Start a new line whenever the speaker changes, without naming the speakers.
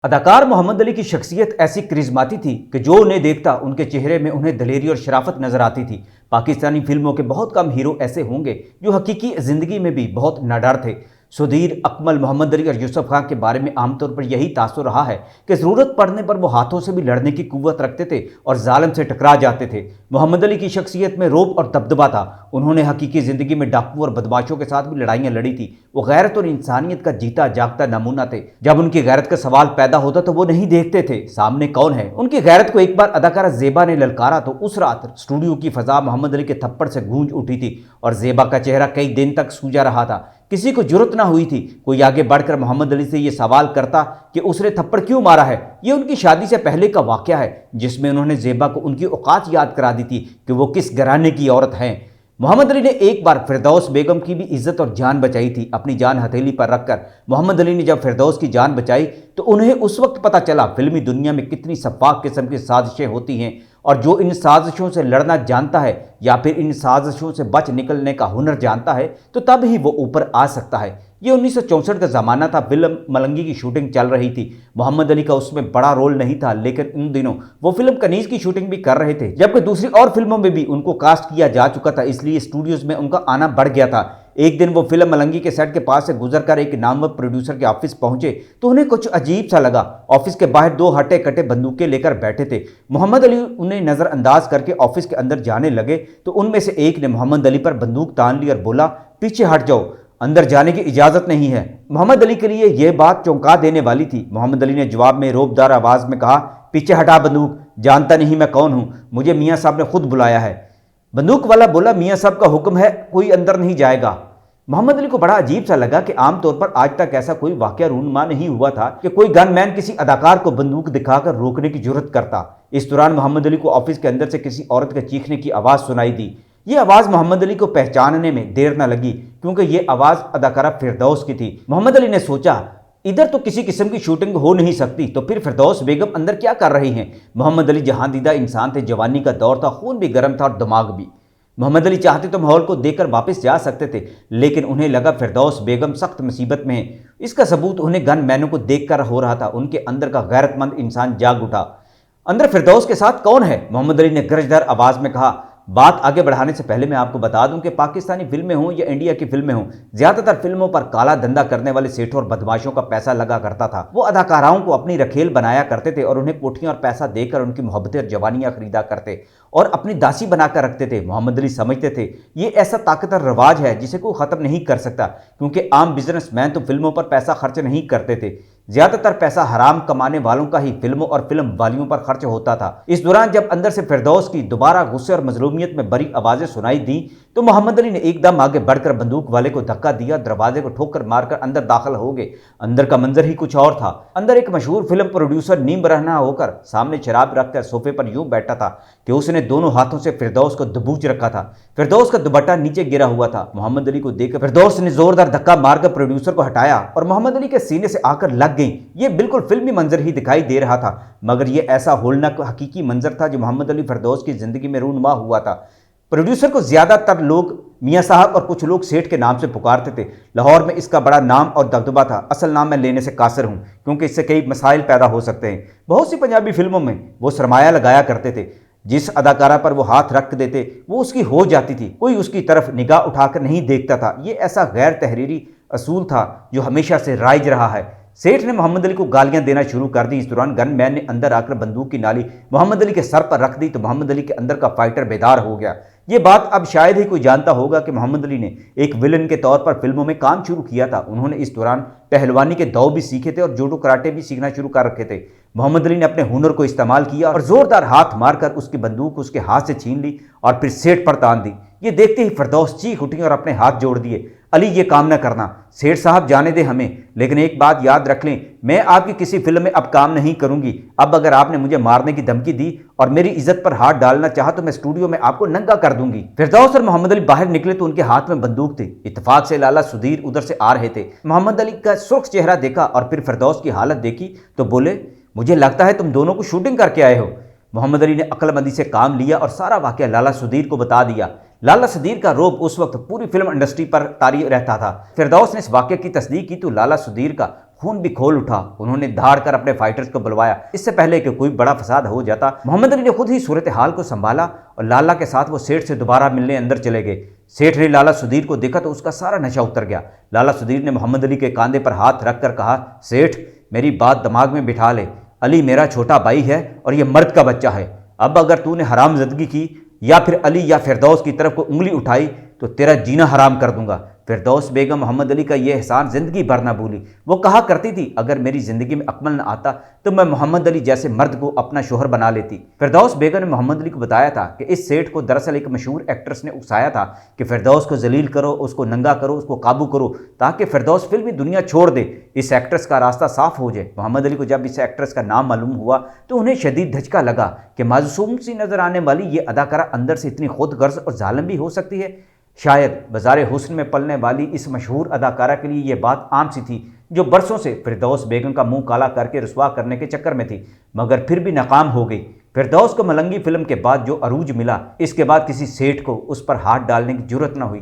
अदाकार मोहम्मद अली की शख्सियत ऐसी करिश्माती थी कि जो उन्हें देखता उनके चेहरे में उन्हें दलेरी और शराफत नजर आती थी। पाकिस्तानी फिल्मों के बहुत कम हीरो ऐसे होंगे जो हकीकी ज़िंदगी में भी बहुत नाडार थे। सुधीर, अकमल, मोहम्मद अली और यूसुफ खान के बारे में आमतौर पर यही तासुर रहा है कि ज़रूरत पड़ने पर वो हाथों से भी लड़ने की कुव्वत रखते थे और जालिम से टकरा जाते थे। मोहम्मद अली की शख्सियत में रोब और दबदबा था। उन्होंने हकीकी ज़िंदगी में डाकू और बदमाशों के साथ भी लड़ाइयाँ लड़ी थी। वो गैरत और इंसानियत का जीता जागता नमूना थे। जब उनकी गैरत का सवाल पैदा होता तो वो नहीं देखते थे सामने कौन है। उनकी गैरत को एक बार अदाकारा ज़ेबा ने ललकारा तो उस रात स्टूडियो की फ़ज़ा मोहम्मद अली के थप्पड़ से गूंज उठी थी और ज़ेबा का चेहरा कई दिन तक सूजा रहा था। किसी को जुर्रत ना हुई थी कोई आगे बढ़कर मोहम्मद अली से ये सवाल करता कि उसने थप्पड़ क्यों मारा है। ये उनकी शादी से पहले का वाक़या है जिसमें उन्होंने ज़ेबा को उनकी औकात याद करा दी थी कि वो किस घराने की औरत हैं। मोहम्मद अली ने एक बार फिरदौस बेगम की भी इज्जत और जान बचाई थी अपनी जान हथेली पर रखकर। मोहम्मद अली ने जब फिरदौस की जान बचाई तो उन्हें उस वक्त पता चला फिल्मी दुनिया में कितनी सफाक किस्म की साजिशें होती हैं और जो इन साजिशों से लड़ना जानता है या फिर इन साजिशों से बच निकलने का हुनर जानता है तो तब ही वो ऊपर आ सकता है। ये 1964 का ज़माना था। फिल्म मलंगी की शूटिंग चल रही थी। मोहम्मद अली का उसमें बड़ा रोल नहीं था लेकिन इन दिनों वो फिल्म कनीज़ की शूटिंग भी कर रहे थे, जबकि दूसरी और फिल्मों में भी उनको कास्ट किया जा चुका था, इसलिए स्टूडियोज़ में उनका आना बढ़ गया था। एक दिन वो फिल्म मलंगी के सेट के पास से गुजरकर एक नामवर प्रोड्यूसर के ऑफिस पहुंचे तो उन्हें कुछ अजीब सा लगा। ऑफिस के बाहर दो हटे कटे बंदूकें लेकर बैठे थे। मोहम्मद अली उन्हें नज़रअंदाज करके ऑफिस के अंदर जाने लगे तो उनमें से एक ने मोहम्मद अली पर बंदूक तान ली और बोला, पीछे हट जाओ, अंदर जाने की इजाज़त नहीं है। मोहम्मद अली के लिए यह बात चौंका देने वाली थी। मोहम्मद अली ने जवाब में रोबदार आवाज़ में कहा, पीछे हटा बंदूक, जानता नहीं मैं कौन हूँ, मुझे मियाँ साहब ने खुद बुलाया है। बंदूक वाला बोला, मियाँ साहब का हुक्म है, कोई अंदर नहीं जाएगा। मोहम्मद अली को बड़ा अजीब सा लगा कि आमतौर पर आज तक ऐसा कोई वाकया रूनुमा नहीं हुआ था कि कोई गनमैन किसी अदाकार को बंदूक दिखाकर रोकने की जुर्रत करता। इस दौरान मोहम्मद अली को ऑफिस के अंदर से किसी औरत के चीखने की आवाज़ सुनाई दी। ये आवाज़ मोहम्मद अली को पहचानने में देर न लगी क्योंकि ये आवाज़ अदाकारा फिरदौस की थी। मोहम्मद अली ने सोचा, इधर तो किसी किस्म की शूटिंग हो नहीं सकती तो फिर फिरदौस बेगम अंदर क्या कर रही हैं। मोहम्मद अली जहांदीदा इंसान थे, जवानी का दौर था, खून भी गर्म था और दिमाग भी। मोहम्मद अली चाहते तो माहौल को देखकर वापस जा सकते थे लेकिन उन्हें लगा फिरदौस बेगम सख्त मुसीबत में है। इसका सबूत उन्हें गन मैनों को देखकर हो रहा था। उनके अंदर का गैरतमंद इंसान जाग उठा। अंदर फिरदौस के साथ कौन है? मोहम्मद अली ने गरजदार आवाज़ में कहा। बात आगे बढ़ाने से पहले मैं आपको बता दूं कि पाकिस्तानी फिल्में हों या इंडिया की फिल्में हों, ज़्यादातर फिल्मों पर काला धंधा करने वाले सेठों और बदमाशों का पैसा लगा करता था। वो अदाकाराओं को अपनी रखेल बनाया करते थे और उन्हें कोठियाँ और पैसा देकर उनकी मोहब्बतें और जवानियाँ खरीदा करते और अपनी दासी बनाकर रखते थे। मोहम्मद अली समझते थे ये ऐसा ताकतवर रवाज है जिसे कोई ख़त्म नहीं कर सकता क्योंकि आम बिजनेसमैन तो फिल्मों पर पैसा खर्च नहीं करते थे। ज़्यादातर पैसा हराम कमाने वालों का ही फिल्मों और फिल्म वालियों पर खर्च होता था। इस दौरान जब अंदर से फिरदौस की दोबारा गुस्से और मजलूमियत में बड़ी आवाज़ें सुनाई दी तो मोहम्मद अली ने एकदम आगे बढ़कर बंदूक वाले को धक्का दिया, दरवाजे को ठोकर मारकर अंदर दाखिल हो गए। अंदर का मंजर ही कुछ और था। अंदर एक मशहूर फिल्म प्रोड्यूसर नीम रहना होकर सामने शराब रखकर सोफे पर यूं बैठा था कि उसने दोनों हाथों से फिरदौस को दबूच रखा था। फिरदौस का दुपट्टा नीचे गिरा हुआ था। मोहम्मद अली को देखकर फिरदौस ने जोरदार धक्का मारकर प्रोड्यूसर को हटाया और मोहम्मद अली के सीने से आकर लग गई। ये बिल्कुल फिल्मी मंजर ही दिखाई दे रहा था मगर ये ऐसा होलनाक हकीकी मंजर था जो मोहम्मद अली फिरदौस की जिंदगी में रूनुमा हुआ था। प्रोड्यूसर को ज़्यादातर लोग मियाँ साहब और कुछ लोग सेठ के नाम से पुकारते थे। लाहौर में इसका बड़ा नाम और दबदबा था। असल नाम मैं लेने से कासिर हूँ क्योंकि इससे कई मसाइल पैदा हो सकते हैं। बहुत सी पंजाबी फिल्मों में वो सरमाया लगाया करते थे। जिस अदाकारा पर वो हाथ रख देते वो उसकी हो जाती थी। कोई उसकी तरफ निगाह उठाकर नहीं देखता था। ये ऐसा गैर तहरीरी असूल था जो हमेशा से राइज रहा है। सेठ ने मोहम्मद अली को गालियां देना शुरू कर दी। इस दौरान गनमैन ने अंदर आकर बंदूक की नाली मोहम्मद अली के सर पर रख दी तो मोहम्मद अली के अंदर का फाइटर बेदार हो गया। ये बात अब शायद ही कोई जानता होगा कि मोहम्मद अली ने एक विलन के तौर पर फिल्मों में काम शुरू किया था। उन्होंने इस दौरान पहलवानी के दाव भी सीखे थे और जूडो कराटे भी सीखना शुरू कर रखे थे। मोहम्मद अली ने अपने हुनर को इस्तेमाल किया और जोरदार हाथ मारकर उसकी बंदूक उसके हाथ से छीन ली और फिर सेठ पर तान दी। ये देखते ही फिरदौस चीख उठी और अपने हाथ जोड़ दिए। अली ये काम न करना, सेठ साहब जाने दे हमें, लेकिन एक बात याद रख लें, मैं आपकी किसी फिल्म में अब काम नहीं करूंगी। अब अगर आपने मुझे मारने की धमकी दी और मेरी इज्जत पर हाथ डालना चाहा तो मैं स्टूडियो में आपको नंगा कर दूंगी। फिरदौस और मोहम्मद अली बाहर निकले तो उनके हाथ में बंदूक थी। इत्तेफाक से लाला सुधीर उधर से आ रहे थे। मोहम्मद अली का सुर्ख चेहरा देखा और फिर फिरदौस की हालत देखी तो बोले, मुझे लगता है तुम दोनों को शूटिंग करके आए हो। मोहम्मद अली ने अक्लमंदी से काम लिया और सारा वाकया लाला सुधीर को बता दिया। लाला सुधीर का रोब उस वक्त पूरी फिल्म इंडस्ट्री पर तारी रहता था। फिरदौस ने इस वाकये की तस्दीक की तो लाला सुधीर का खून भी खोल उठा। उन्होंने धाड़ कर अपने फाइटर्स को बुलवाया, इससे पहले कि कोई बड़ा फसाद हो जाता। मोहम्मद अली ने खुद ही सूरत हाल को संभाला और लाला के साथ वो सेठ से दोबारा मिलने अंदर चले गए। सेठ ने लाला सुधीर को देखा तो उसका सारा नशा उतर गया। लाला सुधीर ने मोहम्मद अली के कंधे पर हाथ रखकर कहा, सेठ मेरी बात दिमाग में बिठा ले, अली मेरा छोटा भाई है और ये मर्द का बच्चा है। अब अगर तूने हरामजदगी की या फिर अली या फिरदौस की तरफ को उंगली उठाई तो तेरा जीना हराम कर दूंगा। फिरदौस बेगम मोहम्मद अली का यह एहसान जिंदगी भर ना भूली। वो कहा करती थी, अगर मेरी जिंदगी में अकमल न आता तो मैं मोहम्मद अली जैसे मर्द को अपना शोहर बना लेती। फिरदौस बेगम ने मोहम्मद अली को बताया था कि इस सेठ को दरअसल एक मशहूर एक्ट्रेस ने उकसाया था कि फिरदौस को जलील करो, उसको नंगा करो, उसको काबू करो ताकि फिरदौस फिल्मी दुनिया छोड़ दे, इस एक्ट्रेस का रास्ता साफ हो जाए। मोहम्मद अली को जब इस एक्ट्रेस का नाम मालूम हुआ तो उन्हें शदीद धचका लगा कि मासूम सी नजर आने वाली ये अदाकारा अंदर से इतनी खुदगर्ज और जालिम भी हो सकती है। शायद बाज़ारे हुस्न में पलने वाली इस मशहूर अदाकारा के लिए यह बात आम सी थी, जो बरसों से फिरदौस बेगम का मुंह काला करके रुसवा करने के चक्कर में थी, मगर फिर भी नाकाम हो गई। फिरदौस को मलंगी फिल्म के बाद जो अरूज मिला, इसके बाद किसी सेठ को उस पर हाथ डालने की जुर्रत न हुई।